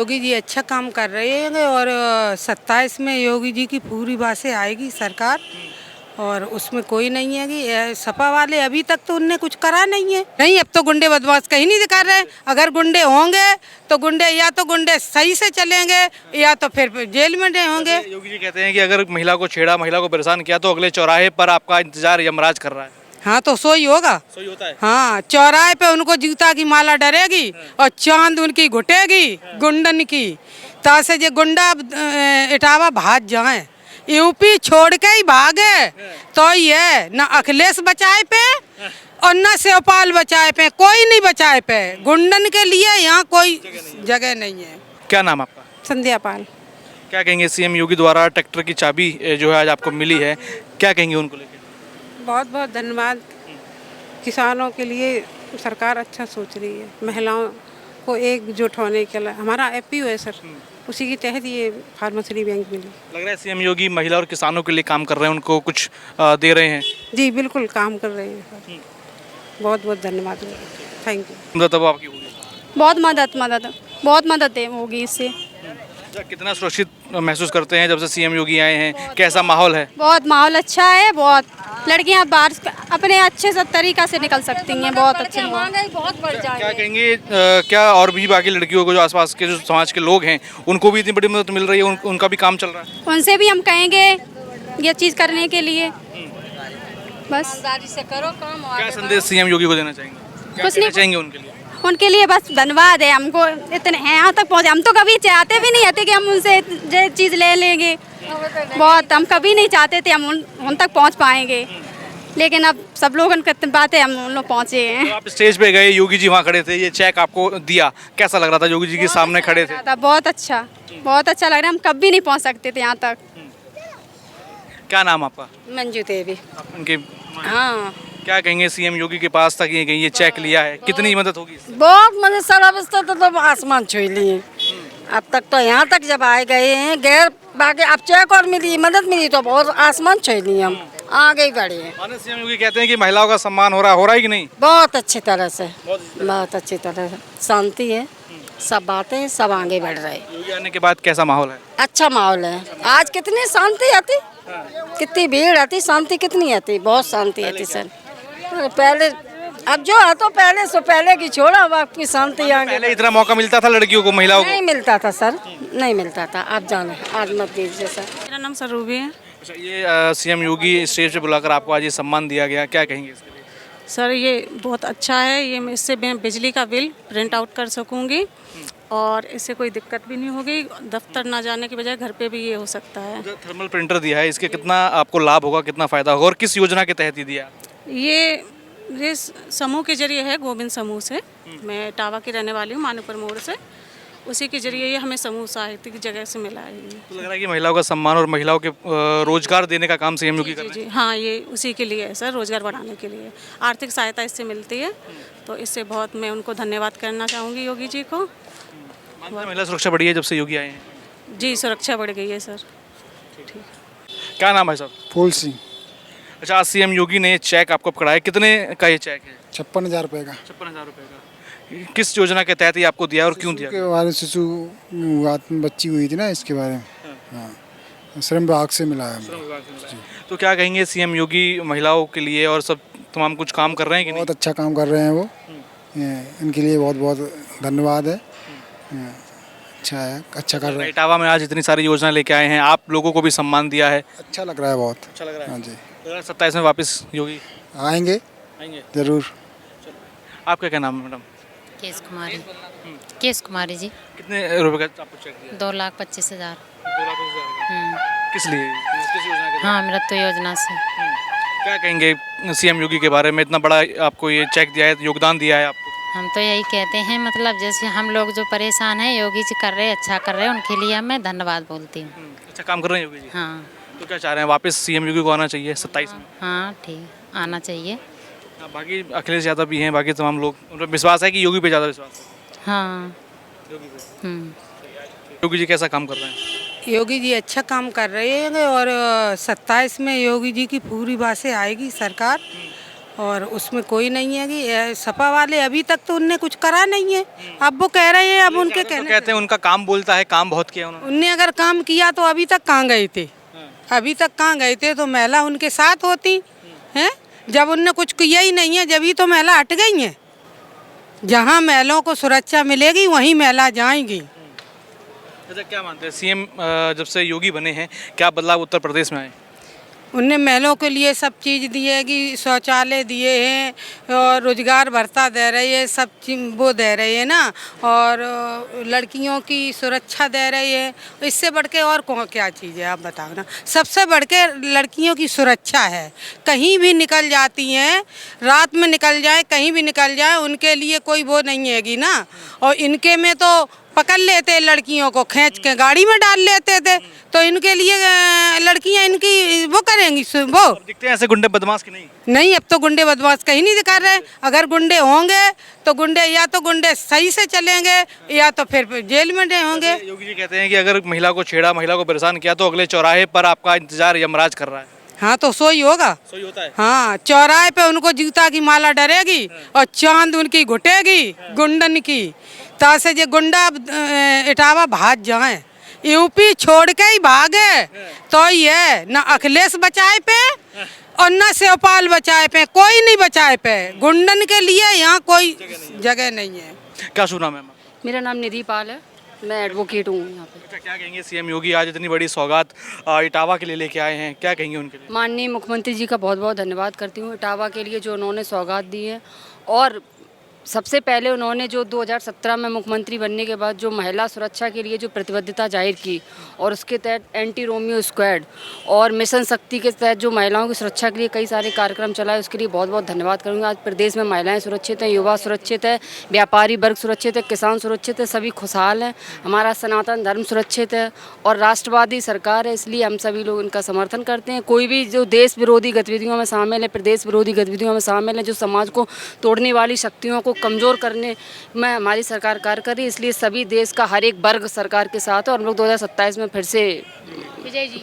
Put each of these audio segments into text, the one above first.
योगी जी अच्छा काम कर रहे हैं और 27 में योगी जी की पूरी बातें आएगी सरकार। और उसमें कोई नहीं है कि सपा वाले अभी तक तो उनने कुछ करा नहीं है। नहीं, अब तो गुंडे बदमाश कहीं नहीं दिखा रहे। अगर गुंडे होंगे तो गुंडे सही से चलेंगे या तो फिर जेल में होंगे। योगी जी कहते हैं कि अगर महिला को छेड़ा, महिला को परेशान किया तो अगले चौराहे पर आपका इंतजार यमराज कर रहा है। हाँ, तो सो ही होगा। सही होता है। हाँ, चौराहे पे उनको जूता की माला डरेगी और चांद उनकी घुटेगी गुंडन की। तासे जे गुंडा इटावा भाग जाए, यूपी छोड़ के ही भागे तो ये न अखिलेश बचाए पे और न शिवपाल बचाए पे, कोई नहीं बचाए पे। गुंडन के लिए यहाँ कोई जगह नहीं है। क्या नाम आपका? संध्या पाल। क्या कहेंगे, सीएम योगी द्वारा ट्रैक्टर की चाबी जो है आज आपको मिली है, क्या कहेंगे उनको लेकर? बहुत बहुत धन्यवाद। किसानों के लिए सरकार अच्छा सोच रही है। महिलाओं को एकजुट होने के लिए हमारा एपीओ है सर, उसी के तहत ये फार्मेसी बैंक मिली। लग रहा है सीएम योगी महिला और किसानों के लिए काम कर रहे हैं, उनको कुछ दे रहे हैं। जी बिल्कुल काम कर रहे हैं सर। बहुत बहुत धन्यवाद, थैंक यू। मतलब आपकी होगी बहुत मदद होगी इससे। अच्छा, कितना सुरक्षित महसूस करते हैं जब से सीएम योगी आए हैं? कैसा माहौल है? बहुत माहौल अच्छा है। बहुत लड़कियां बाहर अपने अच्छे से तरीका से निकल सकती हैं। बहुत अच्छे महंगाई बहुत बढ़ जाएगी। क्या कहेंगे, क्या और भी बाकी लड़कियों को, जो आसपास के जो समाज के लोग हैं, उनको भी इतनी बड़ी मदद मिल रही है? उनका भी काम चल रहा है? उनसे भी हम कहेंगे ये चीज़ करने के लिए। बस से करो काम। क्या संदेश सीएम योगी को देना चाहेंगे? क्या कुछ कहना नहीं, चाहेंगे उनके लिए? उनके लिए बस धन्यवाद है। हमको इतने यहाँ तक पहुँचे, हम तो कभी चाहते भी नहीं थे कि हम उनसे ये चीज़ ले लेंगे। बहुत हम कभी नहीं चाहते थे हम उन तक पहुँच पाएंगे, लेकिन अब सब लोगों की बातें हम उन लोग पहुँचे हैं। तो आप स्टेज पे गए, योगी जी वहाँ खड़े थे, ये चेक आपको दिया, कैसा लग रहा था? योगी जी के सामने खड़े थे। बहुत अच्छा लग रहा है। हम कभी नहीं पहुँच सकते थे यहाँ तक। क्या नाम आपका? मंजू देवी। आप उनके हाँ, क्या कहेंगे, सीएम योगी के पास तक ये चेक लिया है, कितनी मदद होगी इससे? बहुत मदद सर। अब इससे तो आसमान छू लिए। अब तक तो यहाँ तक जब आए गए हैं गैर बाकी अब चेक और मिली, मदद मिली तो बहुत आसमान छू लिए। हम आगे ही बढ़े हैं। माननीय सीएम योगी कहते हैं कि महिलाओं का सम्मान हो रहा है कि नहीं? बहुत अच्छी तरह से, बहुत अच्छी तरह से शांति है, सब बातें सब आगे बढ़ रहे हैं। योगी आने के बाद कैसा माहौल है? अच्छा माहौल है। आज कितनी शांति आती, कितनी भीड़ आती, शांति कितनी आती, बहुत शांति आती सर। पहले अब जो है तो पहले की छोड़ा, अब आपकी शांति आ गई। पहले इतना मौका मिलता था लड़कियों को, महिलाओं को? नहीं मिलता था सर, नहीं मिलता था। आप जाने, आज मत दीजिए सर। मेरा नाम सरूबी है। अच्छा, ये सीएम योगी स्टेज पे बुलाकर आपको आज ये सम्मान दिया गया, क्या कहेंगे इसके लिए? सर ये बहुत अच्छा है। ये मैं इससे बिजली का बिल प्रिंट आउट कर सकूंगी और इससे कोई दिक्कत भी नहीं होगी। दफ्तर ना जाने के बजाय घर पे भी ये हो सकता है। जो थर्मल प्रिंटर दिया है, इसके कितना आपको लाभ होगा, कितना फायदा होगा और किस योजना के तहत ही दिया? ये समूह के जरिए है, गोविंद समूह से। मैं इटावा की रहने वाली हूँ, मानूपुर मोड़ से। उसी के जरिए ये हमें समूह साहित्य की जगह से मिला है। तो लग रहा है कि महिलाओं का सम्मान और महिलाओं के रोजगार देने का काम सीएम योगी कर रहे हैं। जी हाँ, ये उसी के लिए है सर, रोजगार बढ़ाने के लिए। आर्थिक सहायता इससे मिलती है, तो इससे बहुत मैं उनको धन्यवाद करना चाहूँगी योगी जी को। महिला सुरक्षा बढ़ी है जब से योगी आए हैं? जी, सुरक्षा बढ़ गई है सर। क्या नाम है साहब? फूल सिंह। अच्छा, आज सीएम योगी ने चेक आपको पकड़ाया, कितने का ये चेक है? 56,000 रुपये का। 56,000 रुपये का। किस योजना के तहत ये आपको दिया और क्यों दिया? के बारे में शिशु बच्ची हुई थी ना, इसके बारे में। हाँ, श्रम विभाग से मिला है हमें। तो क्या कहेंगे, सीएम योगी महिलाओं के लिए और सब तमाम कुछ काम कर रहे हैं कि नहीं? बहुत अच्छा काम कर रहे हैं वो। इनके लिए बहुत बहुत धन्यवाद है। अच्छा है, अच्छा कर रहे हैं। इटावा में आज इतनी सारी योजना लेके आए हैं, आप लोगों को भी सम्मान दिया है, अच्छा लग रहा है बहुत। अच्छा लग रहा है। हाँ जी, 27 में वापस योगी आएंगे आएंगे ज़रूर। आपका क्या नाम है मैडम? केस कुमारी जी। कितने रुपए का आपको चेक दिया? 2,25,000। 2,25,000। किस लिए, किस योजना के लिए? हाँ, मृत्यु योजना से। क्या कहेंगे सीएम योगी के बारे में, इतना बड़ा आपको ये चेक दिया है, योगदान दिया है आपको? हम तो यही कहते हैं, मतलब जैसे हम लोग जो परेशान हैं, योगी जी कर रहे हैं, अच्छा कर रहे हैं, उनके लिए मैं धन्यवाद बोलती हूँ। अच्छा काम कर रहे हैं योगी जी? हाँ तो क्या चाह रहे हैं, वापस सीएम योगी को आना चाहिए 27 में? हाँ, ठीक, आना चाहिए। बाकी अखिलेश यादव भी हैं, बाकी तमाम लोग, उन पर विश्वास है कि योगी पे ज़्यादा विश्वास है? हाँ। योगी पे। योगी जी कैसा काम कर रहे हैं? योगी जी अच्छा काम कर रहे हैं और 27 में योगी जी की पूरी बातें आएगी सरकार। और उसमें कोई नहीं है कि सपा वाले अभी तक तो उनने कुछ करा नहीं है। अब वो कह रहे हैं, अब उनके तो कहने कहते हैं उनका काम बोलता है, काम बहुत किया उन्होंने। उनने अगर काम किया तो अभी तक कहाँ गए थे? अभी तक कहाँ गए थे? तो महिला उनके साथ होती हैं। जब उनने कुछ किया ही नहीं है, जब ही तो महिला हट गई हैं। जहाँ महिलाओं को सुरक्षा मिलेगी वहीं महिला जाएंगी। अच्छा, क्या मानते हैं सीएम जब से योगी बने हैं क्या बदलाव उत्तर प्रदेश में आए? उनने महिलाओं के लिए सब चीज़ दी है कि शौचालय दिए हैं और रोजगार भत्ता दे रहे हैं, सब चीज वो दे रहे हैं ना, और लड़कियों की सुरक्षा दे रहे हैं। इससे बढ़ के और कौन क्या चीज़ है आप बताओ ना। सबसे बढ़ के लड़कियों की सुरक्षा है। कहीं भी निकल जाती हैं, रात में निकल जाए, कहीं भी निकल जाए, उनके लिए कोई वो नहीं हैगी ना। और इनके में तो पकड़ लेते लड़कियों को, खींच के गाड़ी में डाल लेते थे। तो इनके लिए लड़कियां इनकी वो करेंगी वो। अब दिखते हैं ऐसे गुंडे बदमाश की नहीं? नहीं, अब तो गुंडे बदमाश कहीं नहीं दिखा रहे। अगर गुंडे होंगे तो गुंडे या तो गुंडे सही से चलेंगे या तो फिर जेल में होंगे। योगी जी कहते हैं कि अगर महिला को छेड़ा, महिला को परेशान किया तो अगले चौराहे पर आपका इंतजार यमराज कर रहा है। हाँ, तो सोई होगा। सही होता है। हाँ, चौराहे पे उनको जूता की माला डरेगी और चांद उनकी घुटेगी गुंडन की। तासे जे गुंडा इटावा भाग जाए, यूपी छोड़ के ही भागे तो ये न अखिलेश बचाए पे और न शिवपाल बचाए पे, कोई नहीं बचाए पे। गुंडन के लिए यहाँ कोई जगह नहीं है। क्या शुभ नाम है मैम? मेरा नाम निधि पाल है, मैं एडवोकेट हूँ यहाँ पे। अच्छा, क्या कहेंगे सीएम योगी आज इतनी बड़ी सौगात इटावा के लिए लेके आए हैं, क्या कहेंगे उनके लिए? माननीय मुख्यमंत्री जी का बहुत बहुत धन्यवाद करती हूँ इटावा के लिए जो उन्होंने सौगात दी है। और सबसे पहले उन्होंने जो 2017 में मुख्यमंत्री बनने के बाद जो महिला सुरक्षा के लिए जो प्रतिबद्धता जाहिर की और उसके तहत एंटी रोमियो स्क्वाड और मिशन शक्ति के तहत जो महिलाओं की सुरक्षा के लिए कई सारे कार्यक्रम चलाए, उसके लिए बहुत बहुत धन्यवाद करूँगा। आज प्रदेश में महिलाएं सुरक्षित हैं, युवा सुरक्षित है, व्यापारी वर्ग सुरक्षित है, किसान सुरक्षित है, सभी खुशहाल हैं, हमारा सनातन धर्म सुरक्षित है और राष्ट्रवादी सरकार है। इसलिए हम सभी लोग इनका समर्थन करते हैं। कोई भी जो देश विरोधी गतिविधियों में शामिल है, प्रदेश विरोधी गतिविधियों में शामिल है, जो समाज को तोड़ने वाली शक्तियों को कमज़ोर करने में हमारी सरकार कार्य कर रही है। इसलिए सभी देश का हर एक वर्ग सरकार के साथ है और हम लोग 2027 में फिर से विजय जी।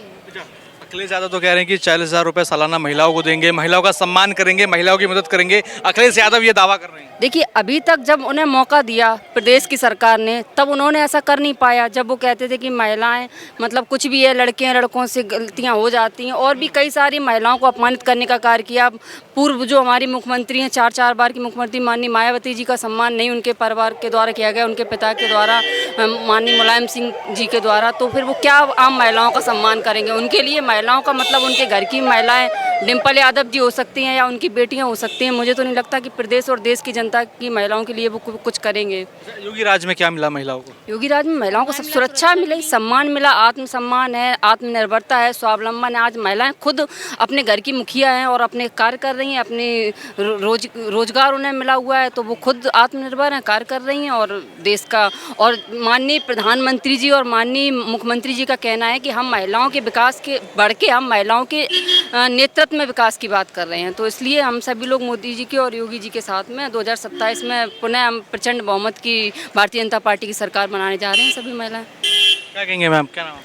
अखिलेश यादव तो कह रहे हैं कि 40,000 रुपये सालाना महिलाओं को देंगे, महिलाओं का सम्मान करेंगे, महिलाओं की मदद करेंगे। अखिलेश यादव ये दावा कर रहे हैं। देखिए, अभी तक जब उन्हें मौका दिया प्रदेश की सरकार ने, तब उन्होंने ऐसा कर नहीं पाया। जब वो कहते थे कि महिलाएं मतलब कुछ भी है, लड़के हैं, लड़कों से गलतियां हो जाती हैं, और भी कई सारी महिलाओं को अपमानित करने का कार्य किया। पूर्व जो हमारी मुख्यमंत्री हैं, 4 बार की मुख्यमंत्री माननीय मायावती जी का सम्मान नहीं उनके परिवार के द्वारा किया गया, उनके पिता के द्वारा, माननीय मुलायम सिंह जी के द्वारा। तो फिर वो क्या आम महिलाओं का सम्मान करेंगे? उनके लिए महिलाओं का मतलब उनके घर की महिलाएं डिम्पल यादव जी हो सकती हैं या उनकी बेटियां हो सकती हैं। मुझे तो नहीं लगता कि प्रदेश और देश की जनता की महिलाओं के लिए वो कुछ करेंगे। योगी राज में क्या मिला महिलाओं को? योगी राज में महिलाओं को सब सुरक्षा मिली, सम्मान मिला, आत्मसम्मान है, आत्मनिर्भरता है, स्वावलंबन है। आज महिलाएं खुद अपने घर की मुखिया हैं और अपने कार्य कर रही हैं, अपने रोजगार उन्हें मिला हुआ है, तो वो खुद आत्मनिर्भर हैं, कार्य कर रही हैं। और देश का और माननीय प्रधानमंत्री जी और माननीय मुख्यमंत्री जी का कहना है कि हम महिलाओं के विकास के बढ़ के हम महिलाओं के नेतृत्व में विकास की बात कर रहे हैं। तो इसलिए हम सभी लोग मोदी जी के और योगी जी के साथ में 2027 में पुनः हम प्रचंड बहुमत की भारतीय जनता पार्टी की सरकार बनाने जा रहे हैं सभी महिलाएं। क्या कहेंगे मैम, क्या नाम?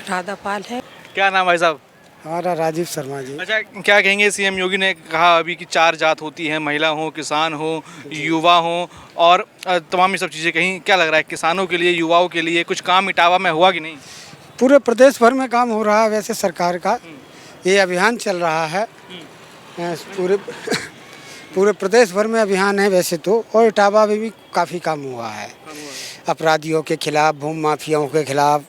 राधा पाल है। क्या नाम भाई साहब? हमारा राजीव शर्मा जी। अच्छा, क्या कहेंगे सीएम योगी ने कहा अभी कि 4 जात होती हैं, महिला हो, किसान हो, युवा हो और तमाम ये सब चीज़ें कहीं। क्या लग रहा है किसानों के लिए, युवाओं के लिए कुछ काम इटावा में हुआ कि नहीं? पूरे प्रदेश भर में काम हो रहा है। वैसे सरकार का ये अभियान चल रहा है, पूरे प्रदेश भर में अभियान है वैसे तो। और इटावा में भी काफ़ी काम हुआ है, अपराधियों के खिलाफ, भूमि माफियाओं के खिलाफ,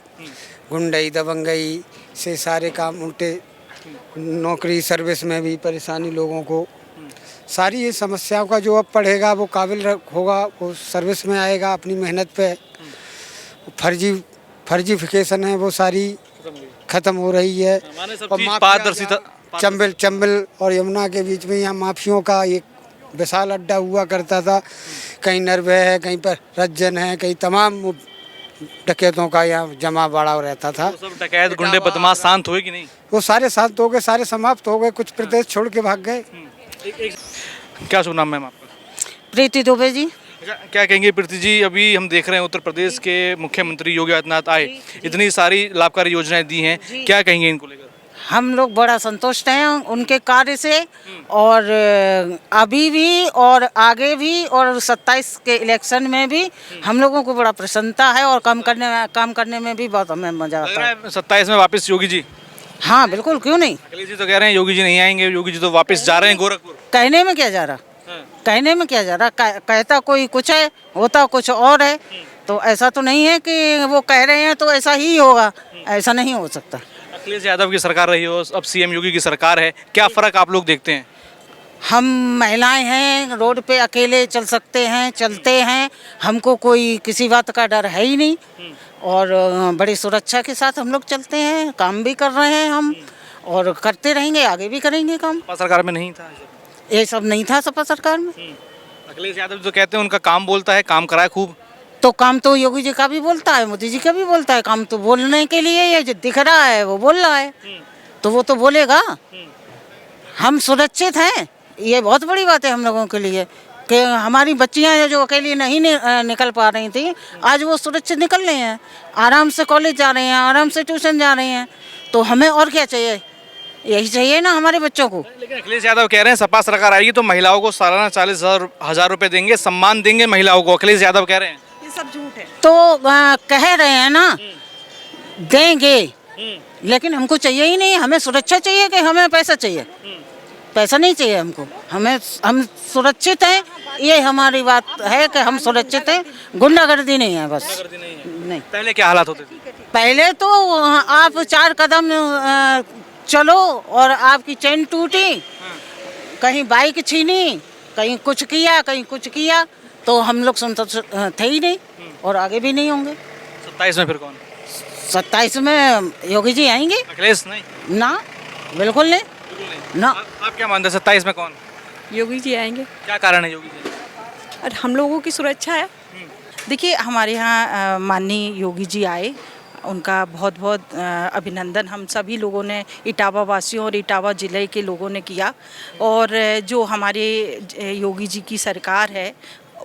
गुंडई दबंगई से सारे काम उल्टे, नौकरी सर्विस में भी परेशानी लोगों को, सारी ये समस्याओं का जो अब पढ़ेगा वो काबिल होगा, वो सर्विस में आएगा अपनी मेहनत पे। फर्जीफिकेशन है वो सारी खत्म हो रही है। और पारदर्शिता, चंबल और यमुना के बीच में यहाँ माफियों का एक विशाल अड्डा हुआ करता था। कहीं नरभय है, कहीं पर रज्जन है, कहीं तमाम डकैतों का यहाँ जमा बड़ा रहता था। सब डकैत गुंडे बदमाश शांत हुए कि नहीं? वो सारे शांत हो गए, सारे समाप्त हो गए, कुछ प्रदेश छोड़ के भाग गए। क्या शुभ नाम मैम आपका? प्रीति दुबे जी। अच्छा, क्या कहेंगे प्रीति जी, अभी हम देख रहे हैं उत्तर प्रदेश के मुख्यमंत्री योगी आदित्यनाथ आए, इतनी सारी लाभकारी योजनाएं दी हैं, क्या कहेंगे इनको लेकर? हम लोग बड़ा संतुष्ट हैं उनके कार्य से, और अभी भी और आगे भी और 27 के इलेक्शन में भी हम लोगों को बड़ा प्रसन्नता है, और काम करने में भी बहुत हमें मजा लग आता रहा है। है 27 में वापस योगी जी? हाँ बिल्कुल, क्यों नहीं। अखिलेश जी तो कह रहे हैं योगी जी नहीं आएंगे, योगी जी तो वापस जा रहे हैं गोरखपुर। कहने में क्या जा रहा, कहने में क्या जा रहा, कहता कोई कुछ है, होता कुछ और है। तो ऐसा तो नहीं है कि वो कह रहे हैं तो ऐसा ही होगा, ऐसा नहीं हो सकता। अखिलेश यादव की सरकार रही हो, अब सीएम योगी की सरकार है, क्या फर्क आप लोग देखते हैं? हम महिलाएं हैं, रोड पे अकेले चल सकते हैं, चलते हैं, हमको कोई किसी बात का डर है ही नहीं, और बड़ी सुरक्षा के साथ हम लोग चलते हैं, काम भी कर रहे हैं हम, और करते रहेंगे, आगे भी करेंगे काम। सपा सरकार में नहीं था ये सब नहीं था सपा सरकार में। अखिलेश यादव तो कहते हैं उनका काम बोलता है, काम कराए खूब। तो काम तो योगी जी का भी बोलता है, मोदी जी का भी बोलता है, काम तो बोलने के लिए ये जो दिख रहा है वो बोल रहा है, तो वो तो बोलेगा। हम सुरक्षित हैं, ये बहुत बड़ी बात है हम लोगों के लिए, कि हमारी बच्चियां जो अकेली नहीं निकल पा रही थी, आज वो सुरक्षित निकल रही हैं, आराम से कॉलेज जा रही हैं, आराम से ट्यूशन जा रही हैं। तो हमें और क्या चाहिए, यही चाहिए ना हमारे बच्चों को। लेकिन अखिलेश यादव कह रहे हैं सपा सरकार आएगी तो महिलाओं को सालाना 40,000 रुपए देंगे, सम्मान देंगे महिलाओं को, अखिलेश यादव कह रहे हैं। ये सब झूठ है। तो कह रहे हैं ना, देंगे, लेकिन हमको चाहिए ही नहीं, हमें सुरक्षा चाहिए कि हमें पैसा चाहिए? पैसा नहीं चाहिए हमको, हम सुरक्षित हैं, ये हमारी बात है कि हम सुरक्षित हैं, गुंडागर्दी नहीं है बस। नहीं, पहले क्या हालात होते थे? पहले तो आप 4 कदम चलो और आपकी चेन टूटी, कहीं बाइक छीनी, कहीं कुछ किया, कहीं कुछ किया, तो हम लोग संतुष्ट थे ही नहीं, और आगे भी नहीं होंगे। 27 में फिर कौन? 27 में योगी जी आएंगे अखिलेश नहीं? ना, बिल्कुल नहीं ना। आप क्या मानते हैं 27 में कौन? योगी जी आएंगे। क्या कारण है योगी जी? और हम लोगों की सुरक्षा है। देखिए, हमारे यहाँ माननीय योगी जी आए, उनका बहुत बहुत अभिनंदन हम सभी लोगों ने, इटावा वासियों और इटावा ज़िले के लोगों ने किया। और जो हमारे योगी जी की सरकार है,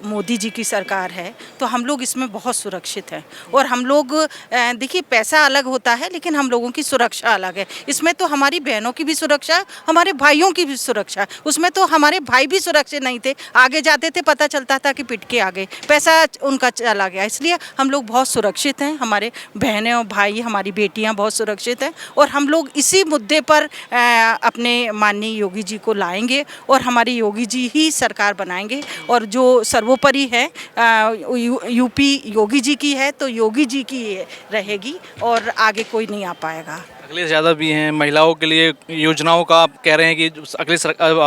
मोदी जी की सरकार है, तो हम लोग इसमें बहुत सुरक्षित हैं। और हम लोग देखिए, पैसा अलग होता है लेकिन हम लोगों की सुरक्षा अलग है। इसमें तो हमारी बहनों की भी सुरक्षा है, हमारे भाइयों की भी सुरक्षा है। उसमें तो हमारे भाई भी सुरक्षित नहीं थे, आगे जाते थे पता चलता था कि पिट के आ गए, पैसा उनका चला गया। इसलिए हम लोग बहुत सुरक्षित हैं, हमारे बहनें और भाई, हमारी बेटियाँ बहुत सुरक्षित हैं। और हम लोग इसी मुद्दे पर अपने माननीय योगी जी को लाएंगे और हमारे योगी जी ही सरकार बनाएंगे। और जो सर्वोपरि है यूपी योगी जी की है, तो योगी जी की रहेगी और आगे कोई नहीं आ पाएगा। अखिलेश यादव भी हैं, महिलाओं के लिए योजनाओं का आप कह रहे हैं कि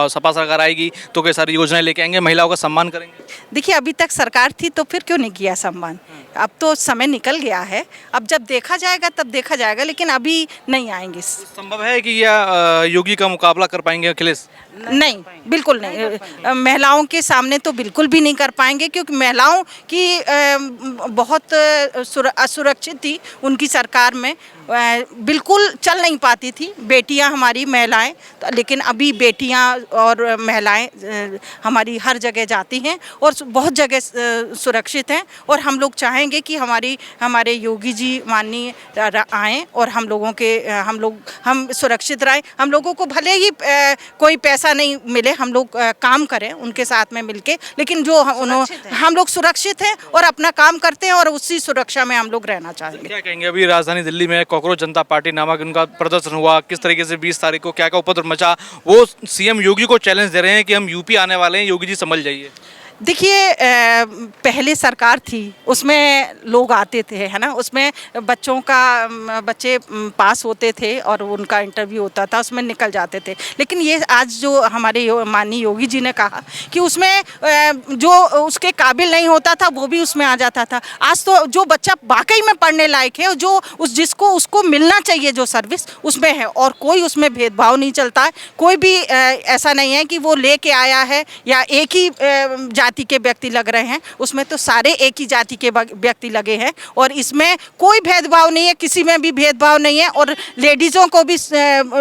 सपा सरकार आएगी तो कई सारी योजनाएं लेके आएंगे, महिलाओं का सम्मान करेंगे। देखिए, अभी तक सरकार थी तो फिर क्यों नहीं किया सम्मान? अब तो समय निकल गया है, अब जब देखा जाएगा तब देखा जाएगा, लेकिन अभी नहीं आएंगे। संभव है कि यह योगी का मुकाबला कर पाएंगे अखिलेश? नहीं, बिल्कुल नहीं। महिलाओं के सामने तो बिल्कुल भी नहीं कर पाएंगे, क्योंकि महिलाओं की बहुत असुरक्षित थी उनकी सरकार में, बिल्कुल चल नहीं पाती थी बेटियां हमारी, महिलाएं। लेकिन अभी बेटियां और महिलाएं हमारी हर जगह जाती हैं और बहुत जगह सुरक्षित हैं। और हम लोग चाहेंगे कि हमारे योगी जी माननीय आएँ और हम लोगों के हम सुरक्षित रहें। हम लोगों को भले ही कोई पैसा नहीं मिले, हम लोग काम करें उनके साथ में मिलके, लेकिन जो हम लोग सुरक्षित हैं और अपना काम करते हैं और उसी सुरक्षा में हम लोग रहना चाहेंगे। क्या कहेंगे, अभी राजधानी दिल्ली में कॉकरोच जनता पार्टी नामक उनका प्रदर्शन हुआ, किस तरीके से 20 तारीख को क्या क्या उपद्रव मचा, वो सीएम योगी को चैलेंज दे रहे हैं कि हम यूपी आने वाले हैं, योगी जी संभल जाइए। देखिए, पहले सरकार थी, उसमें लोग आते थे, है ना, उसमें बच्चे पास होते थे और उनका इंटरव्यू होता था, उसमें निकल जाते थे। लेकिन ये आज जो हमारे माननीय योगी जी ने कहा कि उसमें जो उसके काबिल नहीं होता था वो भी उसमें आ जाता था। आज तो जो बच्चा वाकई में पढ़ने लायक है, जो जिसको उसको मिलना चाहिए जो सर्विस, उसमें है, और कोई उसमें भेदभाव नहीं चलता है। कोई भी ऐसा नहीं है कि वो लेके आया है या एक ही जाति के व्यक्ति लग रहे हैं, उसमें तो सारे एक ही जाति के व्यक्ति लगे हैं। और इसमें कोई भेदभाव नहीं है, किसी में भी भेदभाव नहीं है, और लेडीज़ों को भी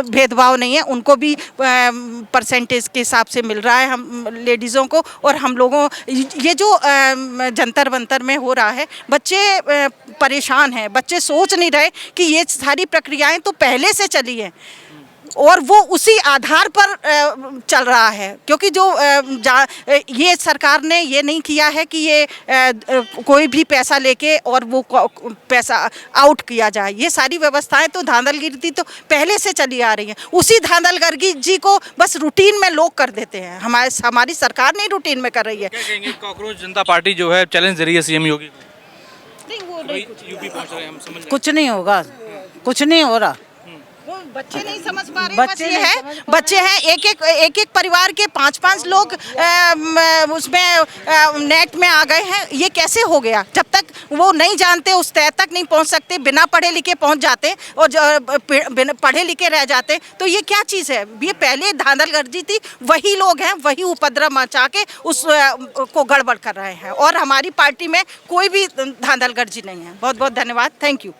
भेदभाव नहीं है, उनको भी परसेंटेज के हिसाब से मिल रहा है हम लेडीज़ों को। और हम लोगों ये जो जंतर मंतर में हो रहा है, बच्चे परेशान हैं, बच्चे सोच नहीं रहे कि ये सारी प्रक्रियाएं तो पहले से चली हैं। और वो उसी आधार पर चल रहा है, क्योंकि जो ये सरकार ने ये नहीं किया है कि ये कोई भी पैसा लेके और वो पैसा आउट किया जाए। ये सारी व्यवस्थाएं तो धांधलगिरी तो पहले से चली आ रही हैं। उसी धांधलगिरी जी को बस रूटीन में लोग कर देते हैं। हमारी सरकार नहीं रूटीन में कर रही है। क्या कहेंगे, कॉकरोच जनता पार्टी जो है चैलेंज दे रही है सीएम योगी को? नहीं, वो यूपी पहुंच रहे हैं, हम समझ कुछ नहीं होगा, कुछ नहीं हो रहा। वो बच्चे नहीं समझ पा रहे। बच्चे हैं एक एक परिवार के 5-5 लोग उसमें नेट में आ गए हैं। ये कैसे हो गया? जब तक वो नहीं जानते उस तय तक नहीं पहुंच सकते, बिना पढ़े लिखे पहुंच जाते और बिना पढ़े लिखे रह जाते, तो ये क्या चीज़ है? ये पहले धांधलगर्जी थी, वही लोग हैं, वही उपद्रव मचा के उस को गड़बड़ कर रहे हैं। और हमारी पार्टी में कोई भी धांधलगर्जी नहीं है। बहुत बहुत धन्यवाद, थैंक यू।